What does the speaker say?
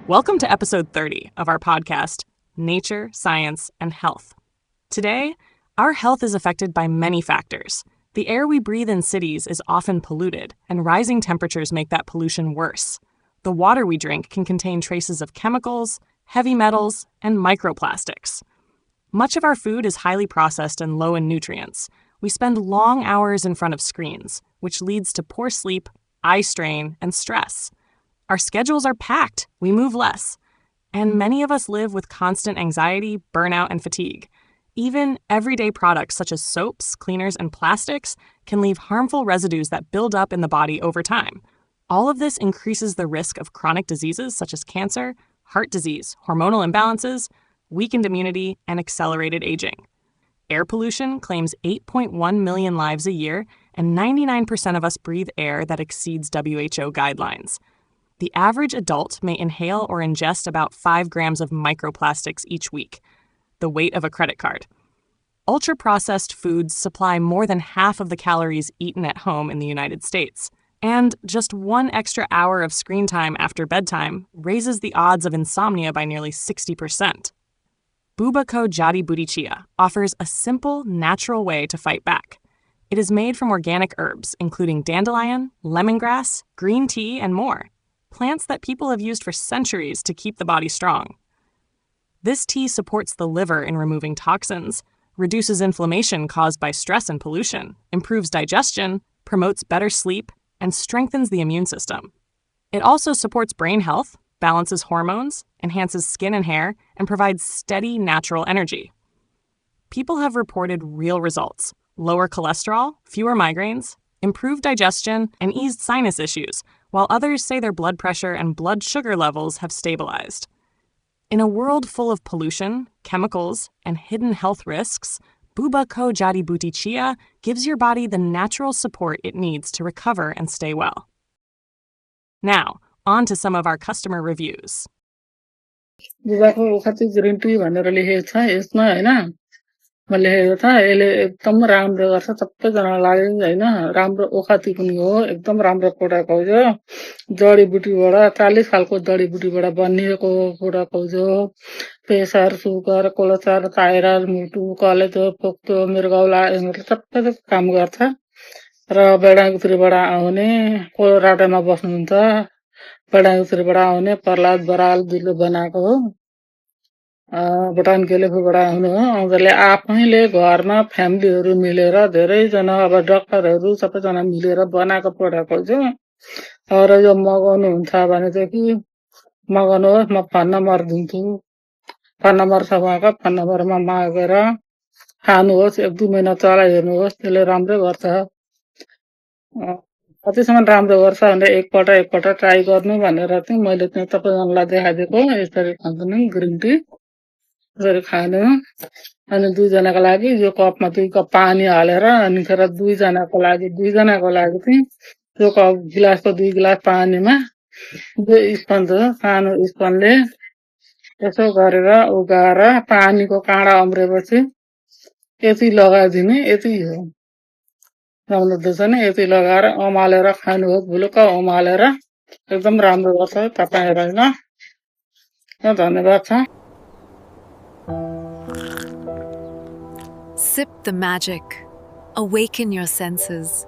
Welcome to episode 30 of our podcast, Nature, Science, and Health. Today, our health is affected by many factors. The air we breathe in cities is often polluted, and rising temperatures make that pollution worse. The water we drink can contain traces of chemicals, heavy metals, and microplastics. Much of our food is highly processed and low in nutrients. We spend long hours in front of screens, which leads to poor sleep, eye strain, and stress. Our schedules are packed, we move less, and many of us live with constant anxiety, burnout, and fatigue. Even everyday products such as soaps, cleaners, and plastics can leave harmful residues that build up in the body over time. All of this increases the risk of chronic diseases such as cancer, heart disease, hormonal imbalances, weakened immunity, and accelerated aging. Air pollution claims 8.1 million lives a year, and 99% of us breathe air that exceeds WHO guidelines. The average adult may inhale or ingest about 5 grams of microplastics each week, the weight of a credit card. Ultra-processed foods supply more than half of the calories eaten at home in the United States. And just 1 extra hour of screen time after bedtime raises the odds of insomnia by nearly 60%. BubaKo Jadi Buti Chiya offers a simple, natural way to fight back. It is made from organic herbs, including dandelion, lemongrass, green tea, and more. Plants that people have used for centuries to keep the body strong. This tea supports the liver in removing toxins, reduces inflammation caused by stress and pollution, improves digestion, promotes better sleep, and strengthens the immune system. It also supports brain health, balances hormones, enhances skin and hair, and provides steady, natural energy. People have reported real results: lower cholesterol, fewer migraines, improved digestion, and eased sinus issues, while others say their blood pressure and blood sugar levels have stabilized. In a world full of pollution, chemicals, and hidden health risks, BubaKo Jadi Buti Chiya gives your body the natural support it needs to recover and stay well. Now, on to some of our customer reviews. BubaKo Jadi Green Tea भनेर लेखेको छ यसमा हैन मैले लेखेको छ यसले एकदम राम्रो गर्छ सबैजनालाई लाग्यो हैन राम्रो ओखती पनि हो एकदम राम्रो प्रोडक्ट हो यो जडीबुटीबाट 40 खालको जडीबुटीबाट बनिएको प्रोडक्ट हो यो प्रेसर सुगर कोलेस्ट्रल थाइरोइड मुटु कलेजो पोक्तो मृगौला यिनीहरुले सबै काम गर्छ र बेडाङतिरबाट आउने कोलोराडोमा बस्नुहुन्छ बेडाङतिरबाट आउने प्रहलाद बराल दिले बनाएको हो भुटान केलेफुबाट आउनु हो उनीहरुले आफैले घरमा फ्यामिलीहरु मिलेर धेरै जना अब डाक्टरहरु सबैजना मिलेर बनाएको प्रोडक्ट हो जो र यो मगाउनु हुन्छ भने चाहिँ कि मगाउनुहोस् म फोन नम्बर दिन्छु फोन नम्बर छ उहाँको फोन नम्बरमा मागेर खानुहोस् 1-2 महिना चलाइ हेर्नुहोस् त्यसले राम्रो गर्छ कतिसम्म राम्रो गर्छ भने एकपल्ट ट्राई गर्नु भनेर चाहिँ मैले चाहिँ तपाईहरुलाई देखाइदिएको यसरी खानु ग्रीन टी यसरी खानु अनि 2 जनाको लागि यो कपमा 2 कप पानी हालेर अनि फेरि 2 जनाको लागि चाहिँ यो कप गिलासको 2 गिलास पानीमा यो स्पन्ज सानो स्पन्जले यसो गरेर उगाएर पानीको काँडा अम्रेपछि यति लगाइदिने यति हो राम्रो देख्छ नि यति लगाएर अमालेर खानुहोस् भुलुक्क अमालेर एकदम राम्रो गर्छ तपाईहरुलाई ल धन्यवाद छ Sip the magic. Awaken your senses.